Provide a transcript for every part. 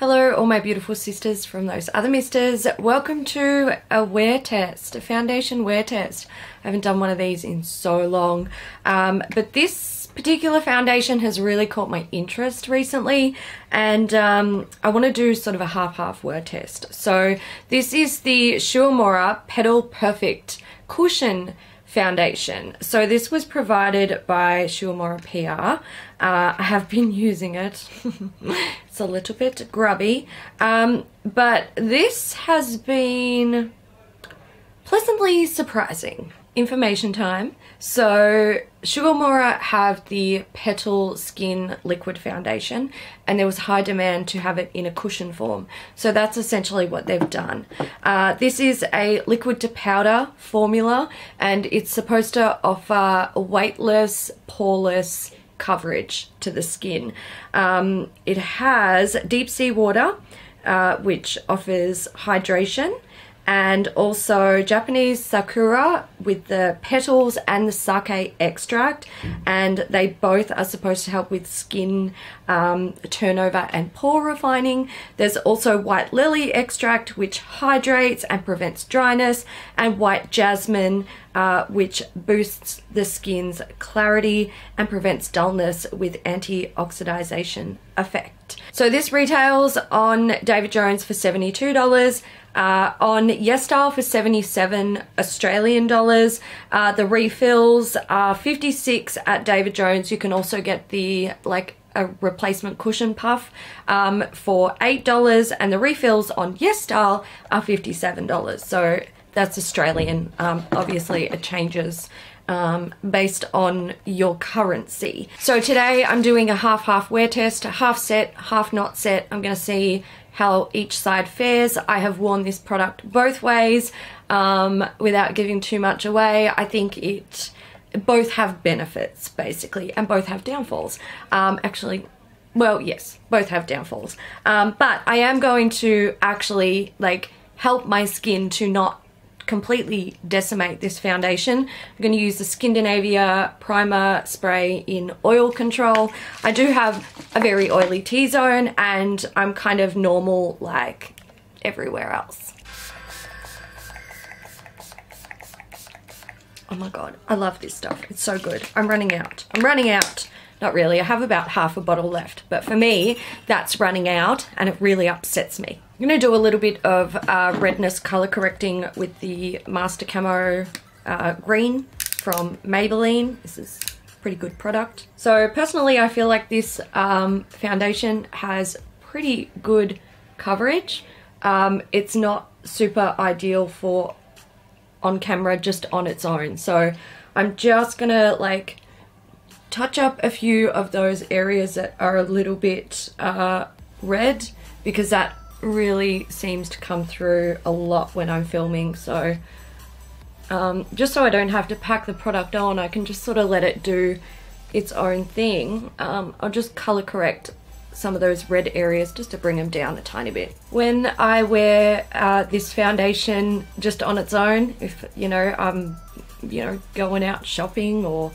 Hello all my beautiful sisters from those other misters. Welcome to a wear test, a foundation wear test. I haven't done one of these in so long, but this particular foundation has really caught my interest recently, and I want to do sort of a half-half wear test. So this is the Shu Uemura Petal Perfect Cushion Foundation. So this was provided by H.O.L.Y Petal. I have been using it. It's a little bit grubby, but this has been pleasantly surprising. Information time. So Shu Uemura have the Petal Skin Liquid Foundation, and there was high demand to have it in a cushion form. So that's essentially what they've done. This is a liquid to powder formula, and it's supposed to offer a weightless, poreless coverage to the skin. It has deep sea water, which offers hydration, and also Japanese sakura with the petals and the sake extract, and they both are supposed to help with skin turnover and pore refining. There's also white lily extract, which hydrates and prevents dryness, and white jasmine, which boosts the skin's clarity and prevents dullness with anti-oxidization effect. So this retails on David Jones for $72, on YesStyle for 77 Australian dollars. The refills are 56 at David Jones. You can also get the a replacement cushion puff for $8, and the refills on YesStyle are $57. So that's Australian. Obviously it changes based on your currency. So today I'm doing a half-half wear test, half set, half not set. I'm going to see how each side fares. I have worn this product both ways without giving too much away. I think both have benefits basically, and both have downfalls. Actually, well, yes, both have downfalls. But I am going to actually help my skin to not completely decimate this foundation. I'm going to use the Skindinavia primer spray in oil control. I do have a very oily T-zone, and I'm kind of normal like everywhere else. Oh my god, I love this stuff. It's so good. I'm running out. I'm running out. Not really. I have about half a bottle left, but for me, that's running out, and it really upsets me. I'm going to do a little bit of redness color correcting with the Master Camo Green from Maybelline. This is a pretty good product. So personally, I feel like this foundation has pretty good coverage. It's not super ideal for on camera just on its own. So I'm just going to touch up a few of those areas that are a little bit red, because that really seems to come through a lot when I'm filming. So just so I don't have to pack the product on, I can just sort of let it do its own thing. I'll just color correct some of those red areas just to bring them down a tiny bit. When I wear this foundation just on its own, if I'm going out shopping, or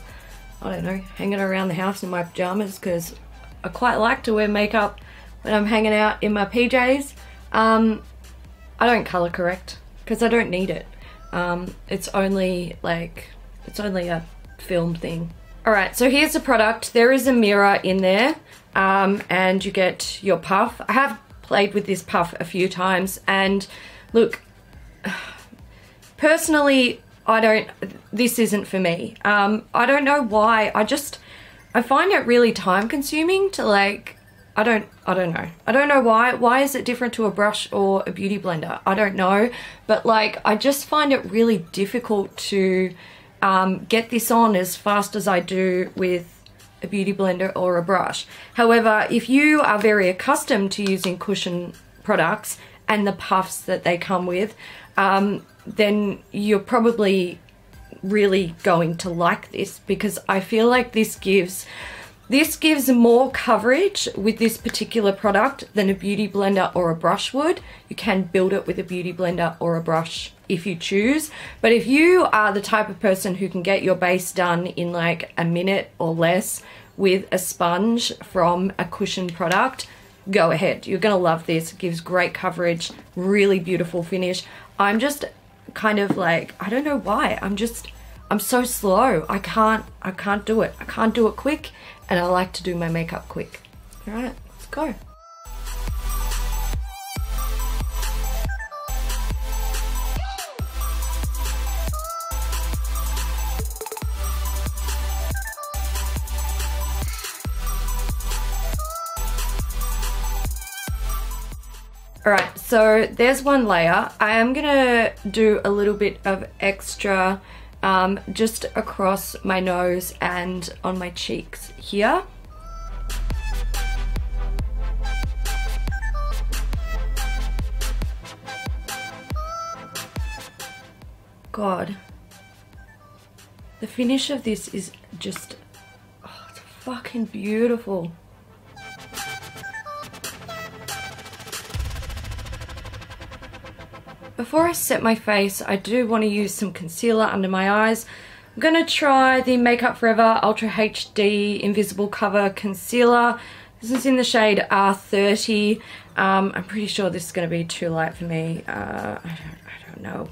I don't know, hanging around the house in my pajamas, because I quite like to wear makeup when I'm hanging out in my PJs. I don't color correct because I don't need it. It's only a film thing. Alright, so here's the product. There is a mirror in there, and you get your puff. I have played with this puff a few times, and look, personally, this isn't for me. I don't know why. I find it really time consuming to I don't know. I don't know why. Why is it different to a brush or a beauty blender? I don't know. But I just find it really difficult to get this on as fast as I do with a beauty blender or a brush. However, if you are very accustomed to using cushion products and the puffs that they come with, then you're probably really going to like this, because I feel like this gives more coverage with this particular product than a beauty blender or a brush would. You can build it with a beauty blender or a brush if you choose, but if you are the type of person who can get your base done in a minute or less with a sponge from a cushion product, go ahead. You're gonna love this. It gives great coverage, really beautiful finish. I'm just kind of like, I don't know why, I'm so slow. I can't do it. I can't do it quick, and I like to do my makeup quick. All right, let's go. Alright, so there's one layer. I am gonna do a little bit of extra just across my nose and on my cheeks here. God, the finish of this is just, oh, it's fucking beautiful. Before I set my face, I do want to use some concealer under my eyes. I'm going to try the Makeup Forever Ultra HD Invisible Cover Concealer. This is in the shade R30. I'm pretty sure this is going to be too light for me. I don't know.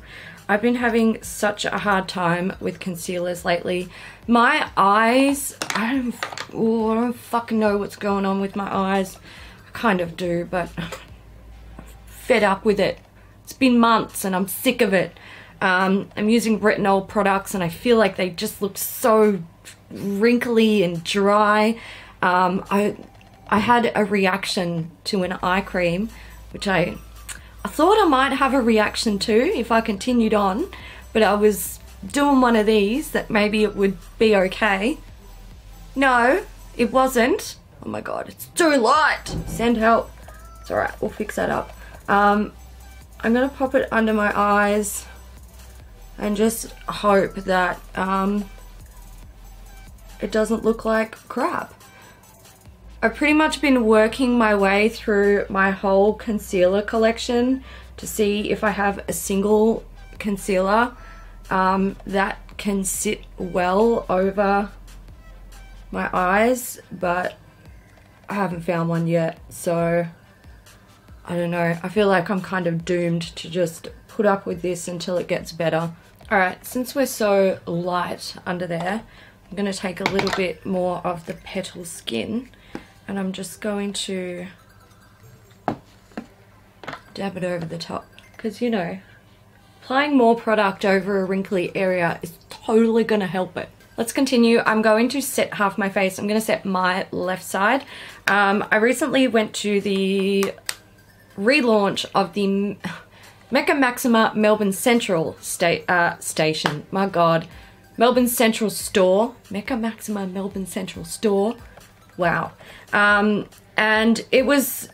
I've been having such a hard time with concealers lately. My eyes, I don't fucking know what's going on with my eyes. I kind of do, but I'm fed up with it. It's been months and I'm sick of it. I'm using retinol products and I feel like they just look so wrinkly and dry. I had a reaction to an eye cream, which I thought I might have a reaction to if I continued on, but I was doing one of these that maybe it would be okay. No, it wasn't. Oh my God, it's too light. Send help. It's alright, we'll fix that up. I'm gonna pop it under my eyes and just hope that it doesn't look like crap. I've pretty much been working my way through my whole concealer collection to see if I have a single concealer that can sit well over my eyes, but I haven't found one yet, so I don't know. I feel like I'm kind of doomed to just put up with this until it gets better. Alright, since we're so light under there, I'm going to take a little bit more of the Petal skin and I'm just going to dab it over the top. Because, you know, applying more product over a wrinkly area is totally going to help it. Let's continue. I'm going to set half my face. I'm going to set my left side. I recently went to the relaunch of the Mecca Maxima Melbourne Central station. My God. Melbourne Central store. Mecca Maxima Melbourne Central store. Wow. And it was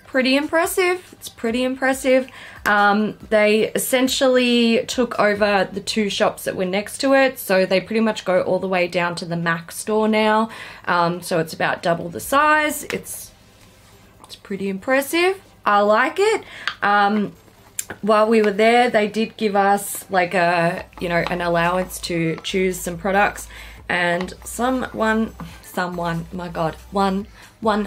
pretty impressive. It's pretty impressive. They essentially took over the two shops that were next to it. So they pretty much go all the way down to the Mac store now. So it's about double the size. It's pretty impressive. I like it. While we were there, they did give us like a, you know, an allowance to choose some products, and one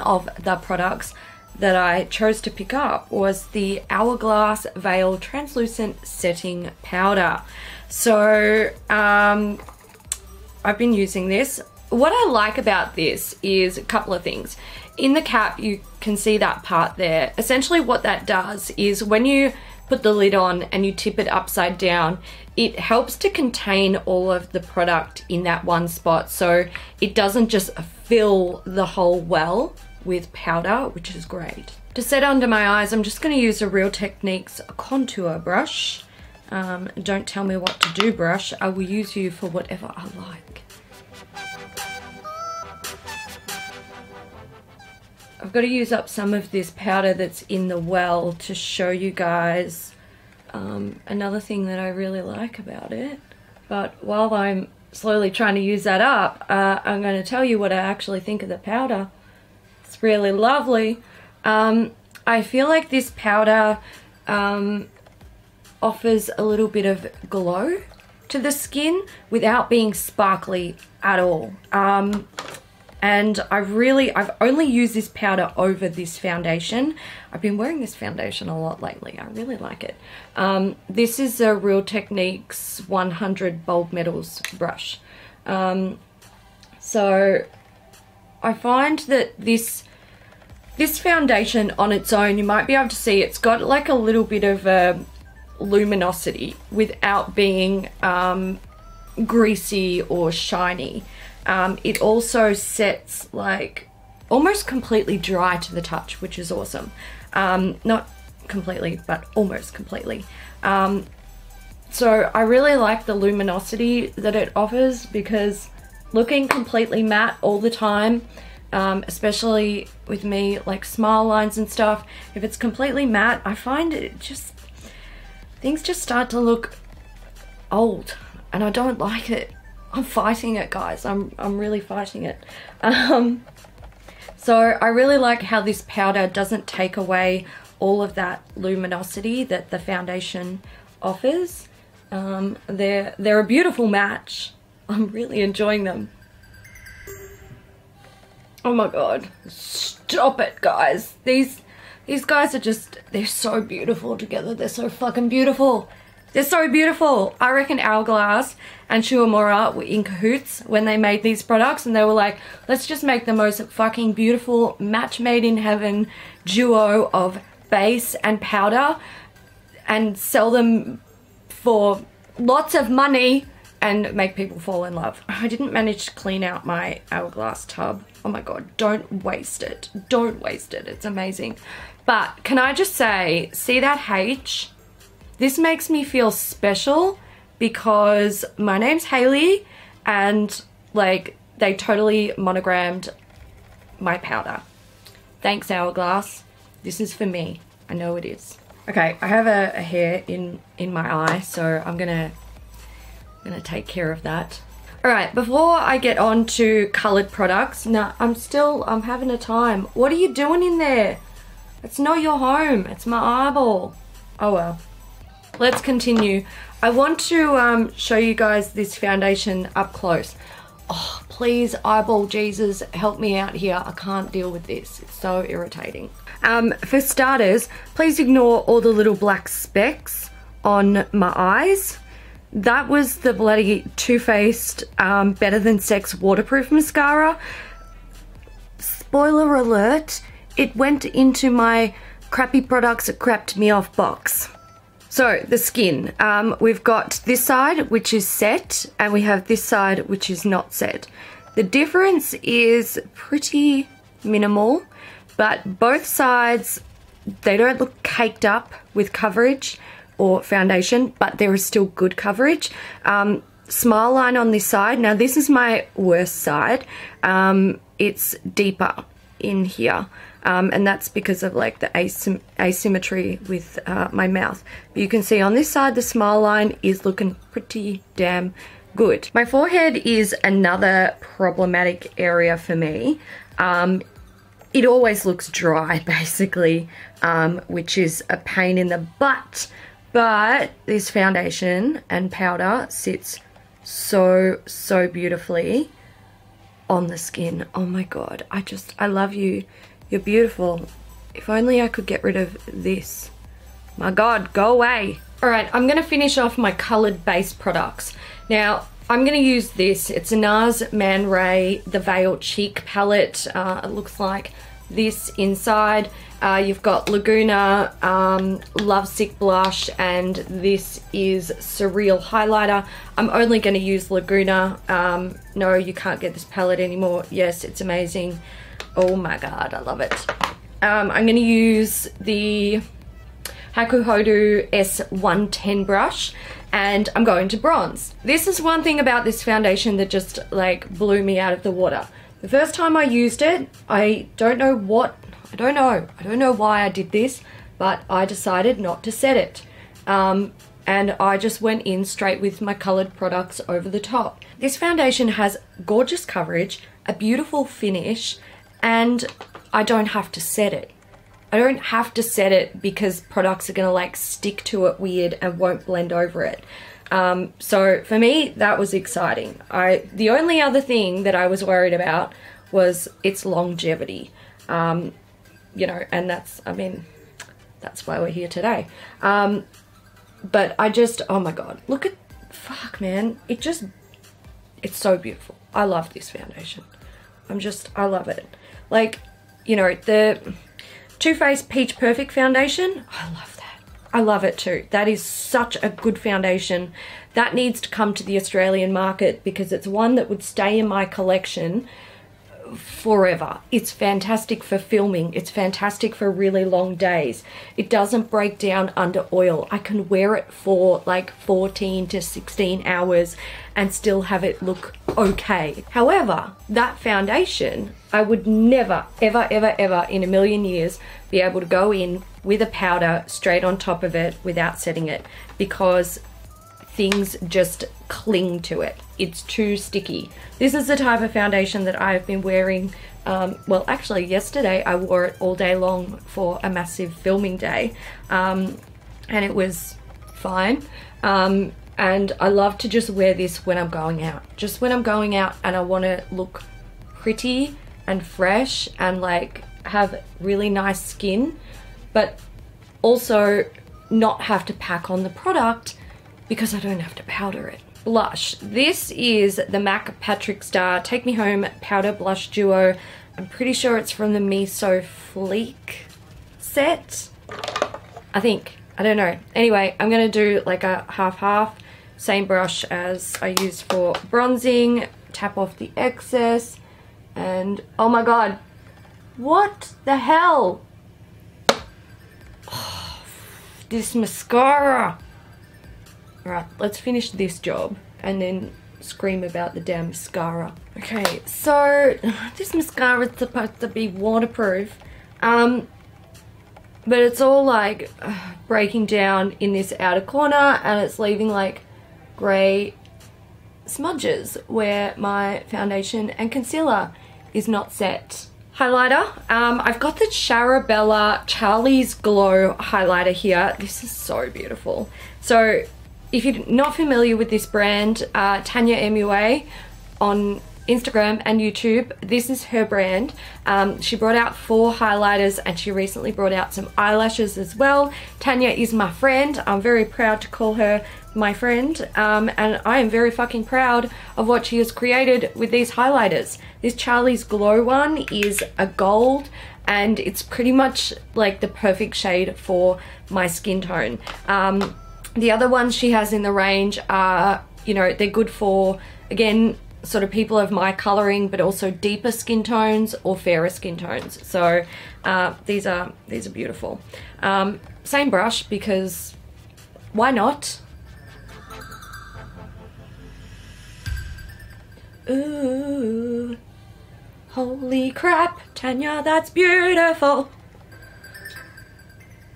of the products that I chose to pick up was the Hourglass Veil Translucent Setting Powder. So I've been using this. What I like about this is a couple of things. In the cap, you can see that part there. Essentially what that does is when you put the lid on and you tip it upside down, it helps to contain all of the product in that one spot. So it doesn't just fill the whole well with powder, which is great. To set under my eyes, I'm just gonna use a Real Techniques contour brush. Don't tell me what to do, brush. I will use you for whatever I like. I've got to use up some of this powder that's in the well to show you guys another thing that I really like about it. But while I'm slowly trying to use that up, I'm going to tell you what I actually think of the powder. It's really lovely. I feel like this powder offers a little bit of glow to the skin without being sparkly at all. and I've only used this powder over this foundation. I've been wearing this foundation a lot lately. I really like it. This is a Real Techniques 100 Bold Metals brush. So I find that this foundation on its own, you might be able to see it's got like a little bit of a luminosity without being greasy or shiny. It also sets like almost completely dry to the touch, which is awesome. Not completely, but almost completely. So I really like the luminosity that it offers, because looking completely matte all the time, especially with me, like smile lines and stuff, if it's completely matte, I find things just start to look old, and I don't like it. I'm fighting it, guys. I'm really fighting it. So I really like how this powder doesn't take away all of that luminosity that the foundation offers. They're a beautiful match. I'm really enjoying them. Oh my god. Stop it, guys. These guys are just, they're so beautiful together. They're so fucking beautiful. They're so beautiful. I reckon Hourglass and Shu Uemura were in cahoots when they made these products, and they were like, let's just make the most fucking beautiful match made in heaven duo of base and powder and sell them for lots of money and make people fall in love. I didn't manage to clean out my Hourglass tub. Oh my god, don't waste it. Don't waste it. It's amazing. But can I just say, see that H? This makes me feel special because my name's Hailey, and like they totally monogrammed my powder. Thanks, Hourglass. This is for me. I know it is. Okay, I have a hair in my eye, so I'm gonna take care of that. All right, before I get on to colored products, now I'm having a time. What are you doing in there? It's not your home. It's my eyeball. Oh well. Let's continue. I want to show you guys this foundation up close. Oh, please, eyeball Jesus, help me out here. I can't deal with this. It's so irritating. For starters, please ignore all the little black specks on my eyes. That was the bloody Too Faced Better Than Sex waterproof mascara. Spoiler alert, it went into my crappy products that crapped me off box. So the skin, we've got this side which is set, and we have this side which is not set. The difference is pretty minimal, but both sides, they don't look caked up with coverage or foundation, but there is still good coverage. Smile line on this side, now this is my worst side. It's deeper in here. And that's because of like the asymmetry with my mouth. But you can see on this side, the smile line is looking pretty damn good. My forehead is another problematic area for me. It always looks dry, basically, which is a pain in the butt. But this foundation and powder sits so, so beautifully on the skin. Oh my god, I love you. You're beautiful. If only I could get rid of this. My god, go away. Alright, I'm going to finish off my coloured base products. Now, I'm going to use this. It's a NARS Man Ray, the Veiled Cheek palette. It looks like this inside. You've got Laguna, Lovesick blush, and this is Surreal highlighter. I'm only going to use Laguna. No, you can't get this palette anymore. Yes, it's amazing. Oh my god, I love it. I'm going to use the Hakuhodo S110 brush, and I'm going to bronze. This is one thing about this foundation that just like blew me out of the water. The first time I used it, I don't know why I did this, but I decided not to set it. And I just went in straight with my colored products over the top. This foundation has gorgeous coverage, a beautiful finish, and I don't have to set it. I don't have to set it because products are gonna like stick to it weird and won't blend over it. So for me, that was exciting. The only other thing that I was worried about was its longevity. You know, and that's, I mean, that's why we're here today. But I just, oh my god, look at, fuck man, it's so beautiful. I love this foundation. I love it. Like, you know, the Too Faced Peach Perfect foundation, I love that. I love it too. That is such a good foundation. That needs to come to the Australian market because it's one that would stay in my collection forever. It's fantastic for filming. It's fantastic for really long days. It doesn't break down under oil. I can wear it for like 14 to 16 hours and still have it look okay. However, that foundation, I would never, ever, ever, ever in a million years be able to go in with a powder straight on top of it without setting it, because things just cling to it. It's too sticky. This is the type of foundation that I've been wearing, well actually yesterday I wore it all day long for a massive filming day, and it was fine. And I love to just wear this when I'm going out. Just when I'm going out and I want to look pretty and fresh and like have really nice skin, but also not have to pack on the product because I don't have to powder it. Blush. This is the MAC Patrick Starrr Take Me Home Powder Blush Duo. I'm pretty sure it's from the Miso Fleek set, I think. I don't know. Anyway, I'm going to do like a half-half. Same brush as I use for bronzing. Tap off the excess. And oh my god. What the hell? Oh, this mascara. Alright, let's finish this job and then scream about the damn mascara. Okay, so this mascara is supposed to be waterproof, but it's all like breaking down in this outer corner and it's leaving like grey smudges where my foundation and concealer is not set. Highlighter. I've got the Charobella Charlie's Glow highlighter here. This is so beautiful. So if you're not familiar with this brand, Tanya MUA on Instagram and YouTube, this is her brand. She brought out 4 highlighters and she recently brought out some eyelashes as well. Tanya is my friend. I'm very proud to call her my friend, and I am very fucking proud of what she has created with these highlighters. This Charlie's Glow one is a gold and it's pretty much like the perfect shade for my skin tone. The other ones she has in the range are, you know, they're good for, again, sort of people of my colouring, but also deeper skin tones or fairer skin tones. So these are beautiful. Same brush because why not? Ooh, holy crap, Tanya, that's beautiful.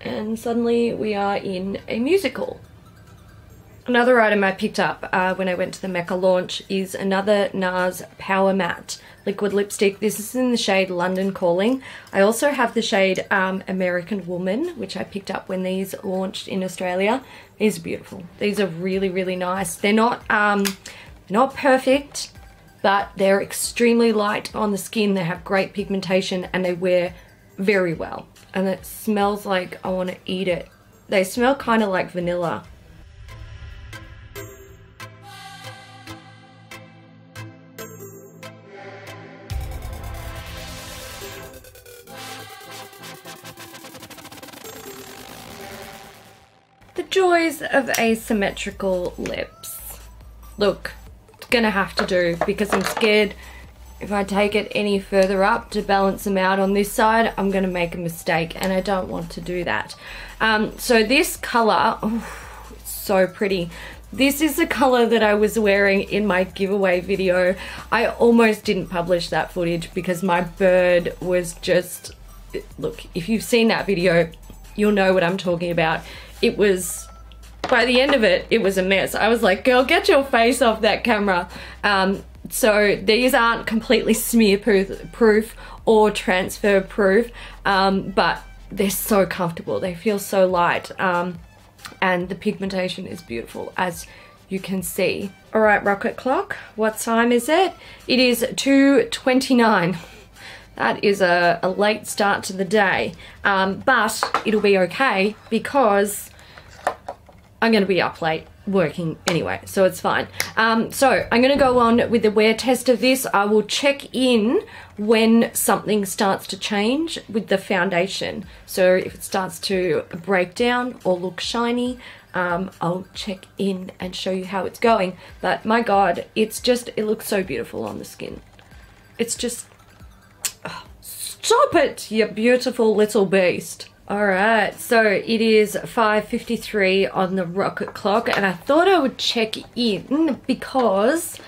And suddenly we are in a musical. Another item I picked up when I went to the Mecca launch is another NARS Power Matte liquid lipstick. This is in the shade London Calling. I also have the shade American Woman, which I picked up when these launched in Australia. These are beautiful. These are really, really nice. They're not perfect, but they're extremely light on the skin. They have great pigmentation and they wear very well. And it smells like I want to eat it. They smell kind of like vanilla. The joys of asymmetrical lips. Look, it's gonna have to do because I'm scared if I take it any further up to balance them out on this side, I'm gonna make a mistake and I don't want to do that. So this color, oh, it's so pretty. This is the color that I was wearing in my giveaway video. I almost didn't publish that footage because my bird was just, look, if you've seen that video, you'll know what I'm talking about. It was, by the end of it, it was a mess. I was like, girl, get your face off that camera. So these aren't completely smear proof or transfer proof, but they're so comfortable. They feel so light, and the pigmentation is beautiful, as you can see. All right, Rocket Clock, what time is it? It is 2:29. That is a late start to the day, but it'll be okay because I'm gonna be up late working anyway, so it's fine. So I'm gonna go on with the wear test of this. I will check in when something starts to change with the foundation. So if it starts to break down or look shiny, I'll check in and show you how it's going. But my God, it looks so beautiful on the skin. It's just, oh, stop it, you beautiful little beast. All right, so it is 5:53 on the Rocket Clock, and I thought I would check in because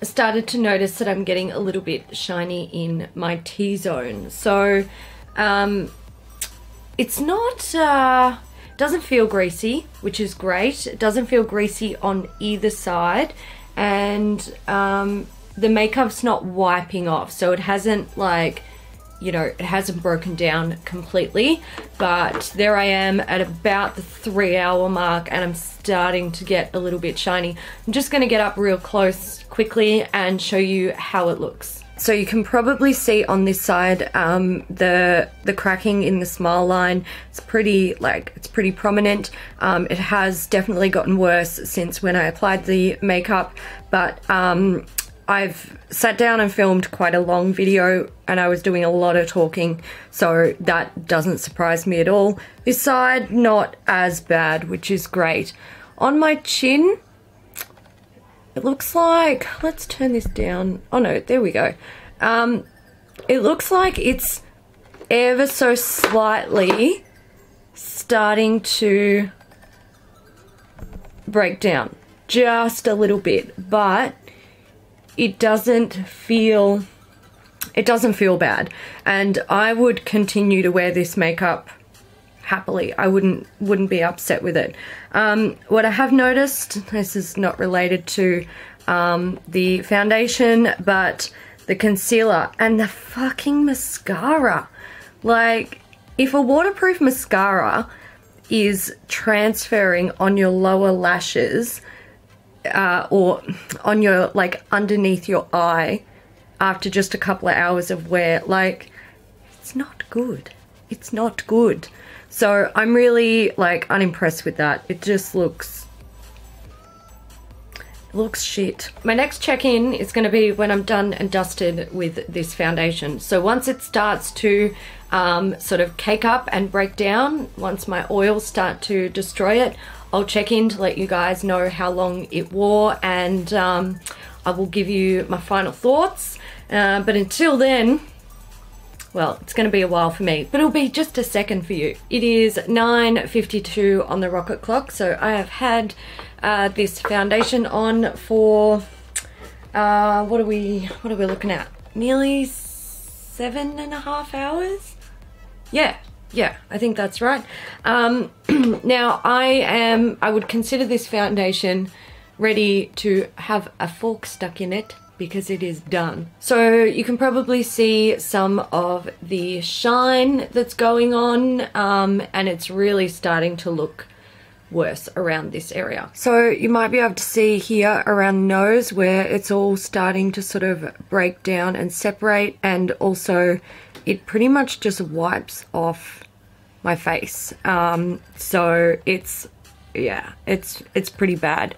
I started to notice that I'm getting a little bit shiny in my T-zone. So it's not, doesn't feel greasy, which is great. It doesn't feel greasy on either side, and the makeup's not wiping off, so it hasn't, like, you know, it hasn't broken down completely. But there I am at about the 3-hour mark, and I'm starting to get a little bit shiny. I'm just gonna get up real close quickly and show you how it looks. So you can probably see on this side the cracking in the smile line. It's pretty prominent. It has definitely gotten worse since when I applied the makeup, but I've sat down and filmed quite a long video and I was doing a lot of talking, so that doesn't surprise me at all. This side, not as bad, which is great. On my chin, it looks like, let's turn this down. Oh no, there we go. It looks like it's ever so slightly starting to break down. Just a little bit, but it doesn't feel bad. And I would continue to wear this makeup happily. I wouldn't be upset with it. What I have noticed, this is not related to the foundation, but the concealer and the fucking mascara. Like, if a waterproof mascara is transferring on your lower lashes, or on your, like, underneath your eye after just a couple of hours of wear, like, it's not good. It's not good. So I'm really, like, unimpressed with that. It just looks shit. My next check-in is going to be when I'm done and dusted with this foundation. So once it starts to sort of cake up and break down, once my oils start to destroy it, I'll check in to let you guys know how long it wore, and I will give you my final thoughts. But until then, well, it's going to be a while for me, but it'll be just a second for you. It is 9:52 on the Rocket Clock, so I have had this foundation on for what are we looking at? Nearly 7.5 hours? Yeah, I think that's right. Now I would consider this foundation ready to have a fork stuck in it because it is done. So you can probably see some of the shine that's going on, and it's really starting to look worse around this area. So you might be able to see here around the nose where it's all starting to sort of break down and separate, and also it pretty much just wipes off my face. So it's pretty bad.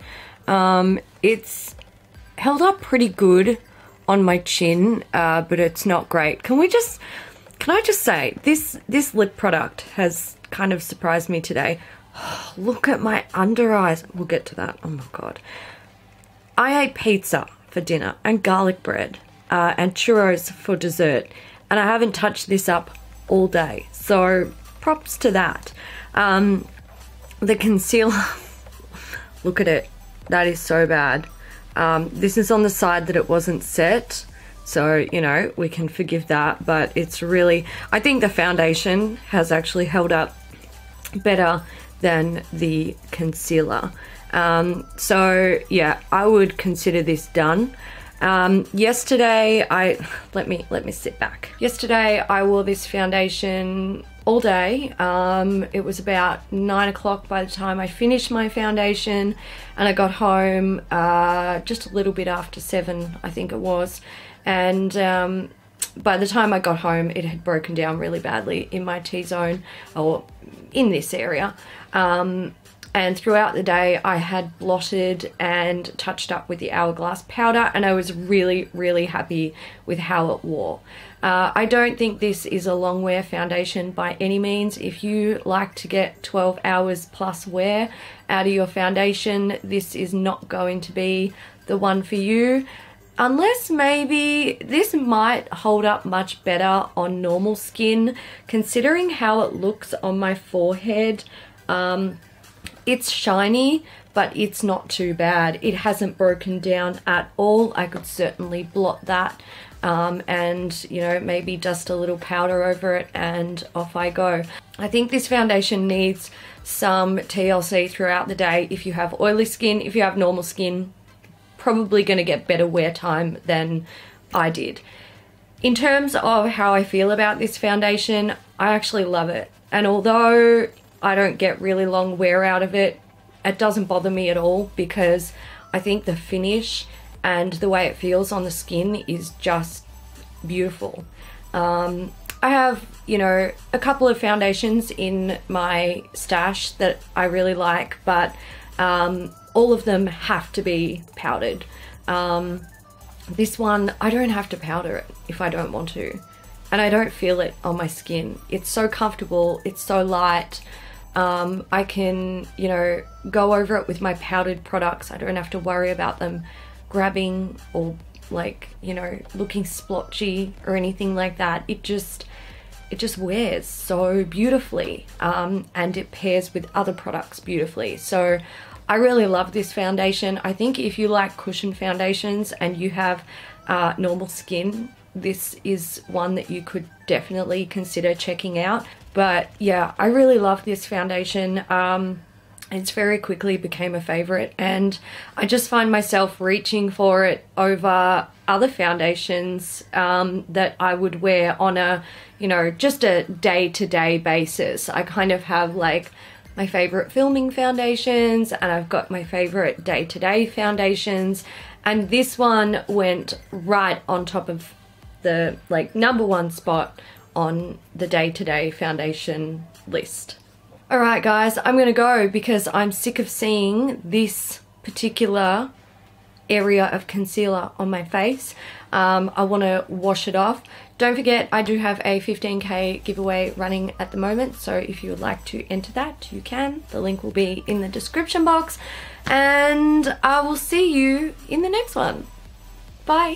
It's held up pretty good on my chin, but it's not great. Can I just say, this lip product has kind of surprised me today. Look at my under eyes. We'll get to that. Oh my God. I ate pizza for dinner and garlic bread and churros for dessert, and I haven't touched this up all day. So props to that. The concealer, look at it. That is so bad. This is on the side that it wasn't set, so, you know, we can forgive that, but it's really, I think the foundation has actually held up better than the concealer. So yeah, I would consider this done. Yesterday let me sit back. Yesterday I wore this foundation all day. It was about 9 o'clock by the time I finished my foundation, and I got home just a little bit after 7, I think it was. And by the time I got home, it had broken down really badly in my T-zone, or in this area. And throughout the day, I had blotted and touched up with the Hourglass powder, and I was really, really happy with how it wore. I don't think this is a long wear foundation by any means. If you like to get 12 hours plus wear out of your foundation, this is not going to be the one for you. Unless maybe this might hold up much better on normal skin, considering how it looks on my forehead. It's shiny, but it's not too bad. It hasn't broken down at all. I could certainly blot that and, you know, maybe dust a little powder over it and off I go. I think this foundation needs some TLC throughout the day. If you have oily skin, if you have normal skin, probably going to get better wear time than I did. In terms of how I feel about this foundation, I actually love it. And although I don't get really long wear out of it, it doesn't bother me at all, because I think the finish and the way it feels on the skin is just beautiful. I have, you know, a couple of foundations in my stash that I really like, but all of them have to be powdered. This one, I don't have to powder it if I don't want to, and I don't feel it on my skin. It's so comfortable, it's so light. I can, you know, go over it with my powdered products. I don't have to worry about them grabbing or, like, you know, looking splotchy or anything like that. It just wears so beautifully, and it pairs with other products beautifully. So I really love this foundation. I think if you like cushion foundations and you have normal skin, this is one that you could definitely consider checking out. But yeah, I really love this foundation. It's very quickly became a favorite, and I just find myself reaching for it over other foundations that I would wear on a, you know, just a day-to-day basis. I kind of have like my favorite filming foundations, and I've got my favorite day-to-day foundations, and this one went right on top of the, like, #1 spot on the day-to-day foundation list. Alright guys, I'm gonna go because I'm sick of seeing this particular area of concealer on my face. I want to wash it off. Don't forget, I do have a 15k giveaway running at the moment, so if you would like to enter that, you can. The link will be in the description box, and I will see you in the next one. Bye!